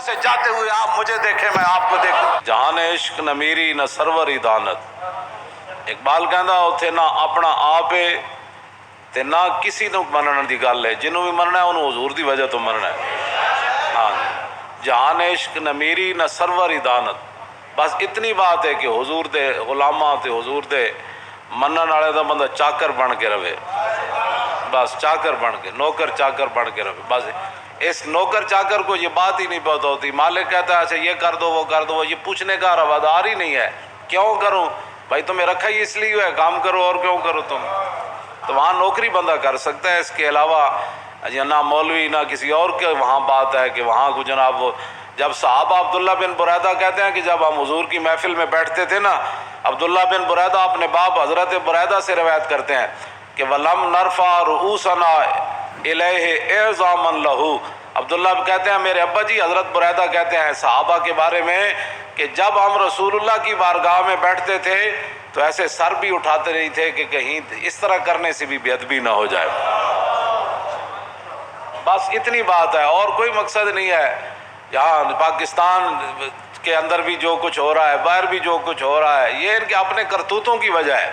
سے جاتے ہوئے آپ مجھے دیکھیں میں آپ کو دیکھوں، جہان عشق نہ میری نہ سروری دانت۔ اقبال کہندا اتھے نہ اپنا آپ ہے تے نہ کسی نو منن دی گل ہے، جنوں بھی مننا ہے انہوں حضور دی وجہ تو مننا ہے۔ ہاں جہان عشق نہ میری نہ سروری دانت، بس اتنی بات ہے کہ حضور دے غلاماں تے حضور دے منن والے دا بندہ چاکر بن کے رہے، بس چاکر بن کے، نوکر چاکر بن کے رہے، بس اس نوکر چاکر کو یہ بات ہی نہیں پتہ ہوتی۔ مالک کہتا ہے اچھا یہ کر دو وہ کر دو، یہ پوچھنے کا روادار ہی نہیں ہے، کیوں کروں بھائی، تمہیں رکھا ہی اس لیے ہے، کام کرو اور کیوں کرو تم۔ تو وہاں نوکری بندہ کر سکتا ہے، اس کے علاوہ نہ مولوی نہ کسی اور کے وہاں بات ہے کہ وہاں کو جناب وہ جب صحابہ عبداللہ بن بریدہ کہتے ہیں کہ جب ہم حضور کی محفل میں بیٹھتے تھے نا، عبداللہ بن بریدہ اپنے باپ حضرت بریدہ سے روایت کرتے ہیں کہ وَلَمْ نَرْفَعْ رُؤُوسَنَا إِلَيْهِ إِعْظَامًا لَهُ، عبداللہ کہتے ہیں میرے ابا جی حضرت بریدہ کہتے ہیں صحابہ کے بارے میں کہ جب ہم رسول اللہ کی بارگاہ میں بیٹھتے تھے تو ایسے سر بھی اٹھاتے نہیں تھے کہ کہیں اس طرح کرنے سے بھی بے ادبی نہ ہو جائے۔ بس اتنی بات ہے اور کوئی مقصد نہیں ہے۔ یہاں پاکستان کے اندر بھی جو کچھ ہو رہا ہے، باہر بھی جو کچھ ہو رہا ہے، یہ ان کے اپنے کرتوتوں کی وجہ ہے۔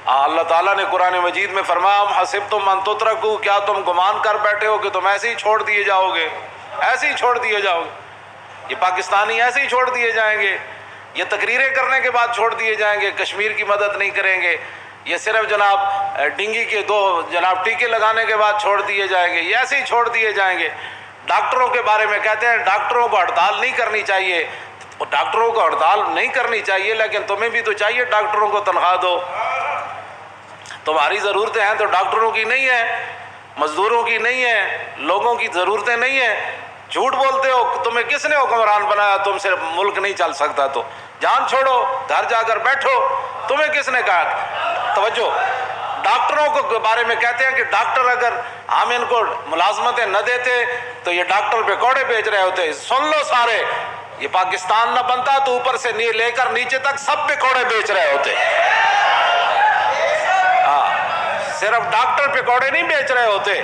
اللہ تعالیٰ نے قرآن مجید میں فرمایا ہم حسبتم ان تترکوا، کیا تم گمان کر بیٹھے ہو کہ تم ایسے ہی چھوڑ دیے جاؤ گے، ایسے ہی چھوڑ دیے جاؤ گے، یہ پاکستانی ایسے ہی چھوڑ دیے جائیں گے، یہ تقریریں کرنے کے بعد چھوڑ دیے جائیں گے، کشمیر کی مدد نہیں کریں گے، یہ صرف جناب ڈنگی کے دو جناب ٹیکے لگانے کے بعد چھوڑ دیے جائیں گے، یہ ایسے ہی چھوڑ دیے جائیں گے۔ ڈاکٹروں کے بارے میں کہتے ہیں ڈاکٹروں کو ہڑتال نہیں کرنی چاہیے، ڈاکٹروں کو ہڑتال نہیں کرنی چاہیے لیکن تمہیں بھی تو چاہیے ڈاکٹروں کو تنخواہ دو، تمہاری ضرورتیں ہیں تو ڈاکٹروں کی نہیں ہے، مزدوروں کی نہیں ہے، لوگوں کی ضرورتیں نہیں ہیں۔ جھوٹ بولتے ہو، تمہیں کس نے حکمران بنایا، تم سے ملک نہیں چل سکتا تو جان چھوڑو، گھر جا کر بیٹھو، تمہیں کس نے کہا۔ توجہ، ڈاکٹروں کو بارے میں کہتے ہیں کہ ڈاکٹر اگر ہم ان کو ملازمتیں نہ دیتے تو یہ ڈاکٹر پکوڑے بیچ رہے ہوتے۔ سن لو سارے، یہ پاکستان نہ بنتا تو اوپر سے لے کر نیچے تک سب پکوڑے بیچ رہے ہوتے، صرف ڈاکٹر پکوڑے نہیں بیچ رہے ہوتے۔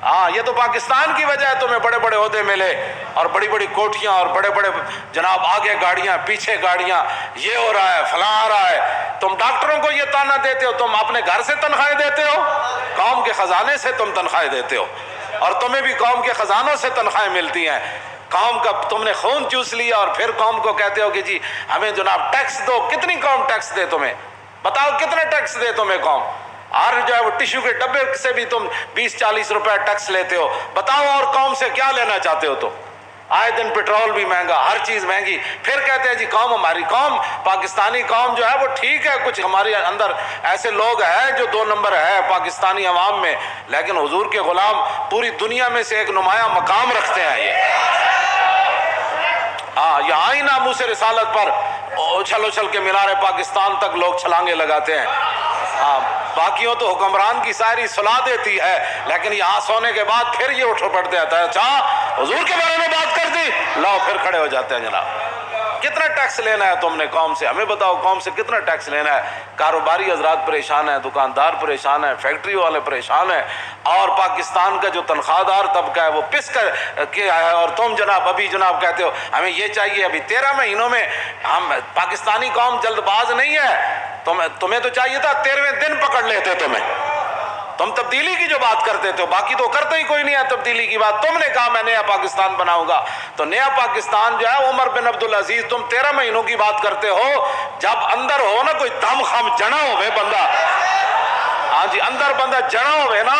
ہاں یہ تو پاکستان کی وجہ ہے تمہیں بڑے بڑے عہدے ملے اور بڑی بڑی کوٹھیاں اور بڑے بڑے جناب آگے گاڑیاں پیچھے گاڑیاں، یہ ہو رہا ہے فلاں آ رہا ہے۔ تم ڈاکٹروں کو یہ تانا دیتے ہو، تم اپنے گھر سے تنخواہیں دیتے ہو، قوم کے خزانے سے تم تنخواہیں دیتے ہو اور تمہیں بھی قوم کے خزانوں سے تنخواہیں ملتی ہیں۔ قوم کا تم نے خون چوس لیا اور پھر قوم کو کہتے ہو کہ جی ہمیں جناب ٹیکس دو۔ کتنی قوم ٹیکس دے تمہیں؟ بتاؤ کتنے ٹیکس دے تمہیں قوم؟ ہر جو ہے وہ ٹیشو کے ڈبے سے بھی تم 20-40 روپے ٹیکس لیتے ہو۔ بتاؤ اور قوم سے کیا لینا چاہتے ہو؟ تو آئے دن پیٹرول بھی مہنگا، ہر چیز مہنگی، پھر کہتے ہیں جی قوم ہماری قوم پاکستانی قوم جو ہے وہ ٹھیک ہے، کچھ ہمارے اندر ایسے لوگ ہیں جو 2 نمبر ہے پاکستانی عوام میں، لیکن حضور کے غلام پوری دنیا میں سے ایک نمایاں مقام رکھتے ہیں۔ یہ آئین ناموس رسالت پر اچھل اچھل کے مینار پاکستان تک لوگ چھلانگے لگاتے ہیں۔ باقیوں تو حکمران کی ساری صلاح دیتی ہے، لیکن یہاں سونے کے بعد پھر یہ اٹھ پڑتے ہیں، اچھا حضور کے بارے میں بات کر دی، لاؤ پھر کھڑے ہو جاتے ہیں۔ جناب کتنا ٹیکس لینا ہے تم نے قوم سے؟ ہمیں بتاؤ قوم سے کتنا ٹیکس لینا ہے؟ کاروباری حضرات پریشان ہیں، دکاندار پریشان ہیں، فیکٹری والے پریشان ہیں، اور پاکستان کا جو تنخواہ دار طبقہ ہے وہ پس کر کے ہے، اور تم جناب ابھی جناب کہتے ہو ہمیں یہ چاہیے۔ ابھی 13 مہینوں میں ہم پاکستانی قوم جلد باز نہیں ہے، تمہیں تو چاہیے تھا 13ویں دن پکڑ لیتے تمہیں۔ تم تبدیلی کی جو بات کرتے تھے، باقی تو کرتے ہی کوئی نہیں ہے تبدیلی کی بات۔ تم نے کہا میں نیا پاکستان بناؤں گا، تو نیا پاکستان جو ہے عمر بن عبدالعزیز تم 13 مہینوں کی بات کرتے ہو، جب اندر ہو نا کوئی دم خم جنا ہوئے بندہ، ہاں جی اندر بندہ جنا ہوئے نا،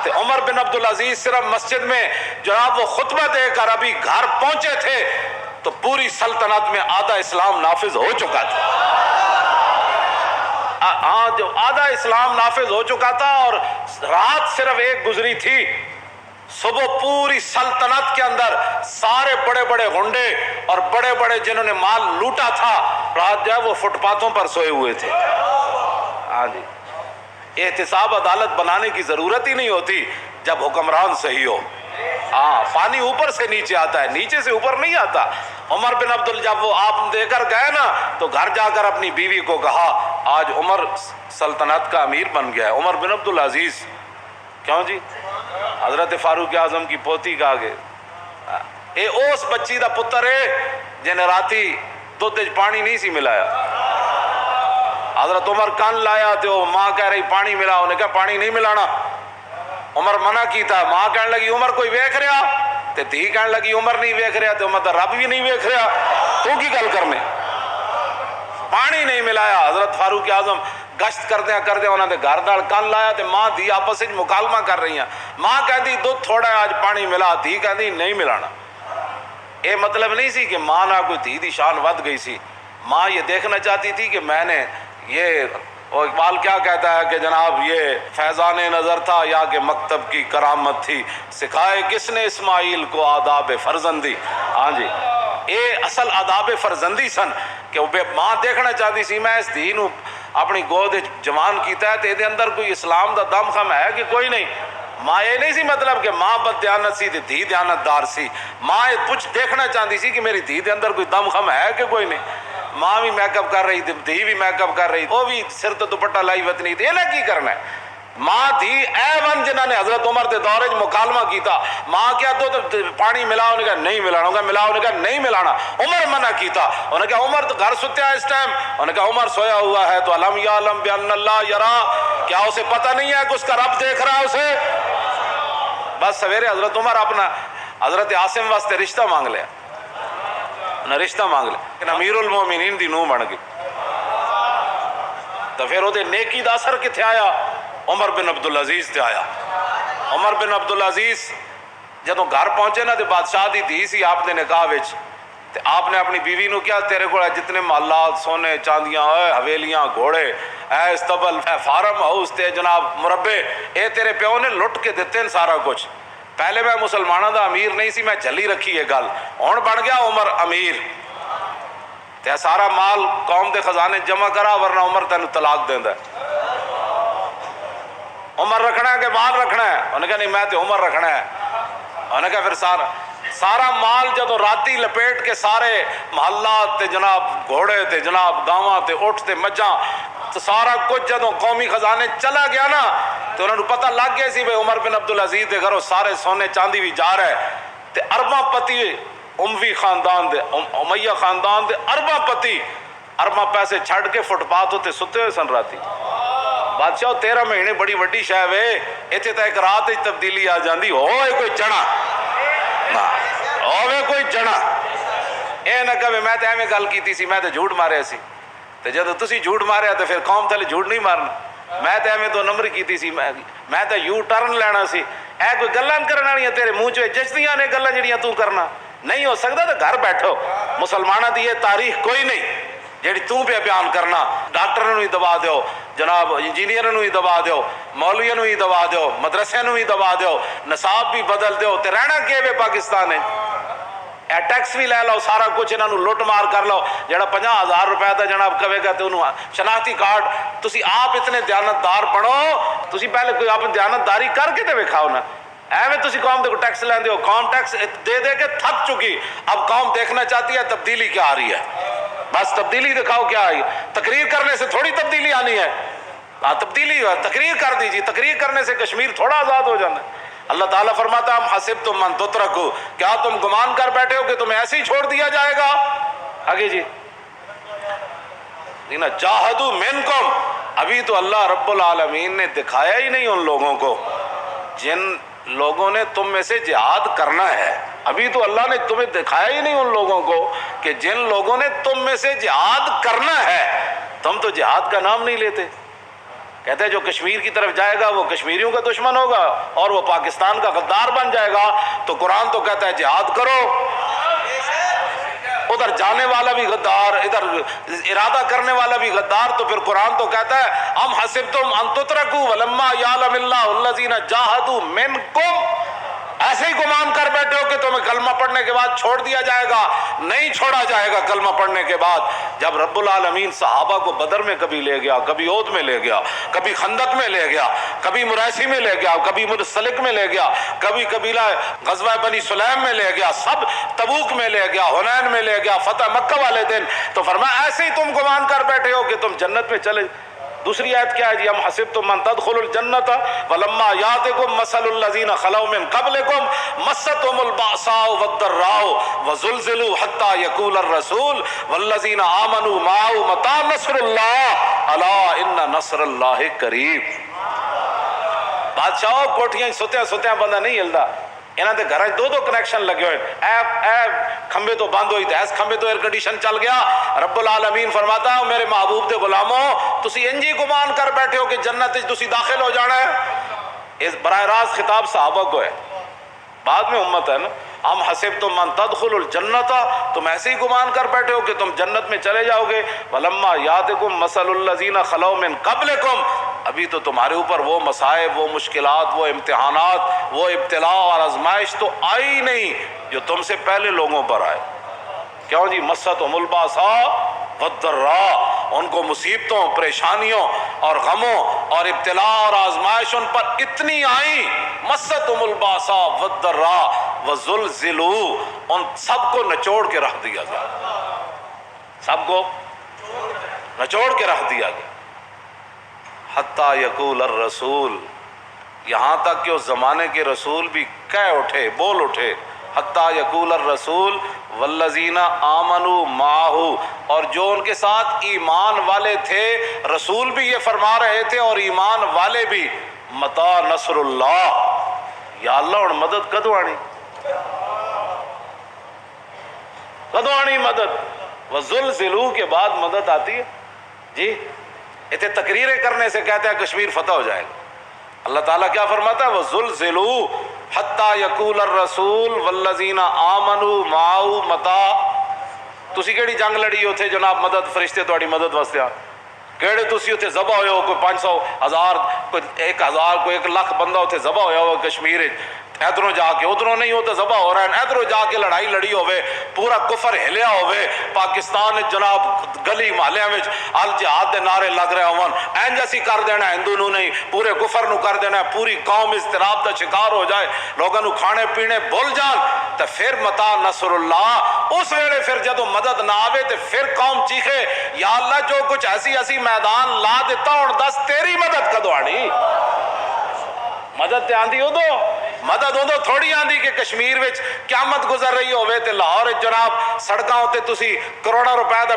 تو عمر بن عبدالعزیز صرف مسجد میں جناب وہ خطبہ دے کر ابھی گھر پہنچے تھے تو پوری سلطنت میں آدھا اسلام نافذ ہو چکا تھا۔ جو آدھا اسلام نافذ ہو چکا تھا اور رات صرف ایک گزری تھی، صبح پوری سلطنت کے اندر سارے بڑے بڑے غنڈے اور بڑے بڑے جنہوں نے مال لوٹا تھا، رات جو ہے وہ فٹ پاتھوں پر سوئے ہوئے تھے۔ ہاں جی احتساب عدالت بنانے کی ضرورت ہی نہیں ہوتی جب حکمران صحیح ہو۔ پانی اوپر سے نیچے آتا ہے، نیچے سے اوپر نہیں آتا۔ عمر بن جب وہ آپ دے کر گئے نا تو گھر جا کر اپنی بیوی کو کہا آج عمر سلطنت کا امیر بن گیا ہے، عمر بن عبدالعزیز۔ کیوں جی؟ حضرت فاروق اعظم کی پوتی کا آگے اے اس بچی دا پتر ہے جن راتی دودھ وچ پانی نہیں سی ملایا. حضرت عمر کان لایا تو ماں کہہ رہی پانی ملا، انہیں کہا پانی نہیں ملانا. عمر منع کیتا، ماں کہنے لگی عمر کوئی ویکھ رہا، تے دھی کہنے لگی عمر نہیں ویکھ رہا، تے عمر دا رب بھی نہیں ویکھ رہا، تو کی گل کرنے. پانی نہیں ملایا. حضرت فاروق اعظم گشت کردیا انہوں نے گھر دال کن لایا تے ماں دھی آپس وچ مکالمہ کر رہی ہیں. ماں کہندی دودھ تھوڑا ہے آج پانی ملا، دھی کہندی نہیں ملانا. یہ مطلب نہیں سی کہ ماں نہ کوئی دھی دی شان ود گئی سی. ماں یہ دیکھنا چاہتی تھی کہ میں نے یہ، اور اقبال کیا کہتا ہے کہ جناب یہ فیضان نظر تھا یا کہ مکتب کی کرامت تھی، سکھائے کس نے اسماعیل کو آداب فرزندی. ہاں جی، یہ اصل آداب فرزندی سن کہ ماں دیکھنا چاہتی سی میں اس دھی نو اپنی گود جوان کیتا ہے تے دے اندر کوئی اسلام دا دم خم ہے کہ کوئی نہیں. ماں یہ نہیں سی مطلب کہ ماں بد دیانت سی تے دھی دیانت دار سی. ماں یہ کچھ دیکھنا چاہتی سی کہ میری دھی دے اندر کوئی دم خم ہے کہ کوئی نہیں. ماں بھی میک اپ کر رہی تھی، دھی بھی میک اپ کر رہی، وہ بھی سر تو دوپٹہ لائی وطنی تھی. انہیں کی کرنا ہے؟ ماں دھی اے ون جنہوں نے حضرت عمر دے دورے مکالمہ کیتا. ماں کیا تو پانی ملا، انہیں کہا نہیں ملانا. انہیں ملا، انہیں کہا نہیں ملانا. عمر منع کیتا. انہیں کہا عمر تو گھر سوتے ہیں اس ٹائم. انہیں کہا عمر سویا ہوا ہے تو علم یعلم بان اللہ یرا، کیا اسے پتہ نہیں ہے کہ اس کا رب دیکھ رہا ہے اسے. بس سویرے حضرت عمر اپنا حضرت عاصم واسطے رشتہ مانگ لیا، انہیں رشتہ مانگ لیا کہ امیر المومنین دی نو بن گئی. تو پھر وہ نیکی دا اثر کتنے آیا؟ عمر بن عبدالعزیز تے آیا. عمر بن عبدالعزیز جدوں گھر پہنچے نا تے بادشاہ دی دھی سی آپ نے نکاح وچ، تے آپ نے اپنی بیوی نو کیا تیرے کو جتنے محلات سونے چاندیاں اے حویلیاں گھوڑے اے استبل اے فارم ہاؤس تے جناب مربے اے تیرے پیو نے لٹ کے دیتے ہیں سارا کچھ. پہلے میں مسلمانوں دا امیر نہیں سی، میں جھلی رکھی یہ گل، ہن بن گیا عمر امیر تے سارا مال قوم دے خزانے جمع کرا ورنہ عمر تینوں طلاق دیندا ہے. عمر رکھنا ہے کہ مال رکھنا ہے؟ انہوں نے کہا نہیں میں تے عمر رکھنا ہے. انہوں نے کہا پھر سارا مال جدو راتی لپیٹ کے سارے محلات تے جناب گھوڑے تے جناب گاواں تے اٹھ تے مجھاں تو سارا کچھ جدو قومی خزانے چلا گیا نا تو انہوں نے پتہ لگ گیا سی بھئی عمر بن عبدالعزیز دے گھروں سارے سونے چاندی بھی جا رہے تے ارباں پتی اموی خاندان دے امیہ خاندان دے ارباں پیسے چھڑ کے فٹ پاتھ ہوتے ستے ہوئے سن راتی. بادشاہ 13 مہینے بڑی وڈی شے وے، ایتھے تا ایک رات وچ تبدیلی آ جاندی ہوئے کوئی جنا ہوئے کوئی جنا. اے نہ کہے میں تے ایویں گل کیتی سی، میں تے جھوٹ ماریا سی. تے جدو تسی جھوٹ ماریا تے پھر قوم تھلے جھوٹ نہیں مارنا. میں تے ایویں 2 نمبر کیتی سی، میں تے یو ٹرن لینا سی. اے کوئی گلاں کرن والیاں تیرے منہ چ جچدیاں نے گلاں جڑیاں تو کرنا نہیں ہو سکدا تے گھر بیٹھو. مسلماناں دی یہ تاریخ کوئی نہیں جیڑی تو پہ بیان کرنا. ڈاکٹروں ہی دبا دیو جناب، انجینئروں ہی دبا دیو، مولویوں ہی دبا دیو، مدرسیوں ہی دبا دیو، نصاب بھی بدل دیو تے رہنا کہ وے پاکستان ہے. اے ٹیکس بھی لے لو، سارا کچھ انہاں نو لٹ مار کر لو. جڑا 50,000 روپے دا جناب کہے گا تے انہوں شناختی کارڈ. تسی آپ اتنے دیانتدار بنو، تسی پہلے کوئی آپ دیانتداری کر کے تے وکھاؤ نا. ایویں تسی قوم دے کو ٹیکس لیندے ہو، قوم ٹیکس دے دے کے تھک چکی. اب قوم دیکھنا چاہتی ہے تبدیلی کیا آ رہی ہے. بس تبدیلی دکھاؤ کیا آئی. تقریر کرنے سے تھوڑی تبدیلی آنی ہے. تبدیلی تقریر کر دیجیے، تقریر کرنے سے کشمیر تھوڑا آزاد ہو جانا ہے. اللہ تعالیٰ فرماتا ہے حسبتم ان تترکوا، کیا تم گمان کر بیٹھے ہو کہ تمہیں ایسے ہی چھوڑ دیا جائے گا؟ آگے جی جاہدوا منکم، ابھی تو اللہ رب العالمین نے دکھایا ہی نہیں ان لوگوں کو جن لوگوں نے تم میں سے جہاد کرنا ہے. ابھی تو اللہ نے تمہیں دکھایا ہی نہیں ان لوگوں کو کہ جن لوگوں نے تم میں سے جہاد کرنا ہے. تم تو جہاد کا نام نہیں لیتے. کہتے ہیں جو کشمیر کی طرف جائے گا وہ کشمیریوں کا دشمن ہوگا اور وہ پاکستان کا غدار بن جائے گا. تو قرآن تو کہتا ہے جہاد کرو. ادھر جانے والا بھی غدار، ادھر ارادہ کرنے والا بھی غدار. تو پھر قرآن تو کہتا ہے ام حسبتم ان تترکوا ولما یعلم اللہ الذین جاہدوا منکم، ایسے ہی گمان کر بیٹھے ہو کہ تمہیں کلمہ پڑھنے کے بعد چھوڑ دیا جائے گا. نہیں چھوڑا جائے گا کلمہ پڑھنے کے بعد. جب رب العالمین صحابہ کو بدر میں کبھی لے گیا، کبھی احد میں لے گیا، کبھی خندق میں لے گیا، کبھی مریسی میں لے گیا، کبھی منسلک میں لے گیا، کبھی قبیلہ غزوہ بنی سلیم میں لے گیا، سب تبوک میں لے گیا، حنین میں لے گیا، فتح مکہ والے دن، تو فرمایا ایسے ہی تم گمان کر بیٹھے ہو کہ تم جنت میں چلے. دوسری آیت کیا ہے جی؟ ام حسبتم من تدخلوا الجنۃ ولما یاتکم مثل الذین خلوا من قبلکم مستهم البأساء والضراء وزلزلوا حتى يقول الرسول والذین آمنوا معه متى نصر اللہ الا ان نصر اللہ قریب۔ بادشاہ کوٹھیاں ستیاں بندہ نہیں ہلدا، انہاں دے گھراں دو کنیکشن لگے ہوئے، اے کھمبے تو بند ہوئی تے اس کھمبے تو ایئر کنڈیشن چل گیا۔ رب العالمین فرماتا ہے میرے محبوب دے غلاموں تسی انجی گمان کر بیٹھے ہو کہ جنت وچ تسی داخل ہو جانا ہے۔ اس براہ راست خطاب صحابہ کو ہے، بعد میں امت ہے نا۔ ہم حسبتم من تدخلوا الجنۃ، تم ایسے ہی گمان کر بیٹھے ہو کہ تم جنت میں چلے جاؤ گے۔ ولما یاتکم مثل الذین خلوا من قبلکم، ابھی تو تمہارے اوپر وہ مصائب، وہ مشکلات، وہ امتحانات، وہ ابتلاء اور آزمائش تو آئی نہیں جو تم سے پہلے لوگوں پر آئے۔ کیوں جی؟ مستهم البأساء والضراء، ان کو مصیبتوں، پریشانیوں اور غموں اور ابتلاء اور آزمائش ان پر اتنی آئی، مستهم البأساء والضراء وزلزلوا، ان سب کو نچوڑ کے رکھ دیا گیا، سب کو نچوڑ کے رکھ دیا گیا۔ حتی یقول الرسول، یہاں تک کہ اس زمانے کے رسول بھی کہہ اٹھے، بول اٹھے، حتی یقول الرسول والذین آمنوا معہ، اور جو ان کے ساتھ ایمان والے تھے رسول بھی یہ فرما رہے تھے اور ایمان والے بھی، متی نصر اللہ، یا اللہ اور مدد کدو آنی، کدو آنی مدد؟ وزلزلوا کے بعد مدد آتی ہے جی۔ اتنے تقریریں کرنے سے کہتے ہیں کشمیر فتح ہو جائے گا۔ اللہ تعالیٰ کیا فرماتا ہے؟ وَزُلْزِلُوا حَتَّى يَقُولَ الرَّسُولُ وَالَّذِينَ آمَنُوا مَعَهُ مَتَىٰ، تسی کیڑی جنگ لڑی ہوتے جناب مدد فرشتے تہاڈی مدد واسطے آ، کیڑے تسی اتنے ذبح ہوئے ہو، کوئی 500 1000 کوئی 1000 کوئی 1 لاکھ بندہ اتنے ذبح ہویا ہوا کشمیر، ادھروں جا کے ادھروں نہیں ہوتا ذبح ہو رہا ہے، ادھروں جا کے لڑائی لڑی ہوئے، پورا کفر ہلیا ہوئے، پاکستان جناب گلی محلے میں الجہاد دے نعرے لگ رہے ہون، اینج اسی کر دینا ہندو نو نہیں پورے کفر نو کر دینا، پوری قوم اضطراب دا شکار ہو جائے، لوگاں نو کھانے پینے بھول جان، تے پھر متا نصر اللہ، اس ویلے پھر جدو مدد نہ آوے تے پھر قوم چیخے یا اللہ جو کچھ ایسی میدان لا دیتا ہوں دس تیری مدد کدو آنی؟ مدد تے آندی ہو دو، مدد ادو تھوڑی آندی کہ کشمیر وچ قیامت گزر رہی ہوئے تے لاہور جناب سڑکاں ہوتے تسی کروڑا روپے دا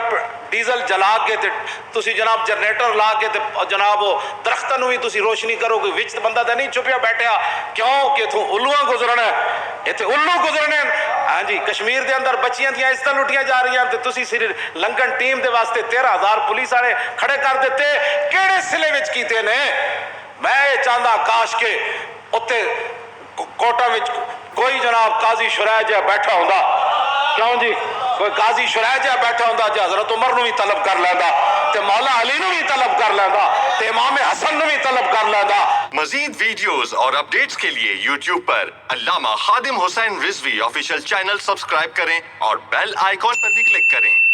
ڈیزل جلا کے تے تسی جناب جنریٹر لا کے تے جناب درختاں نو بھی تسی روشنی کرو، کوئی وچ بندہ تے نہیں چھپیا بیٹھیا، کیوں کہ تو الواں گزرنا ہے، ایتھے الو گزرنے ہیں۔ ہاں جی، کشمیر دے اندر بچیاں دیاں عزتاں لٹیاں جا رہی ہیں تے تسی صرف لنگن ٹیم دے واسطے 13,000 پولیس والے کھڑے کر دیتے، کیڑے سلے وچ کیتے نے؟ میں چاہتا کاش کے اتنے کوٹا میں کوئی جناب قاضی شرح جہا بیٹھا ہوندا، کیوں جی کوئی قاضی شرح جہا بیٹھا ہوندا جو حضرت عمر نو بھی طلب کر لیندا تے مولا علی نو بھی طلب کر لیندا تے امام حسن نو بھی طلب کر لیندا۔ مزید ویڈیوز اور اپڈیٹس کے لیے یوٹیوب پر علامہ Khadim Hussain Rizvi official channel subscribe کریں اور بیل آئیکن پر بھی کلک کریں۔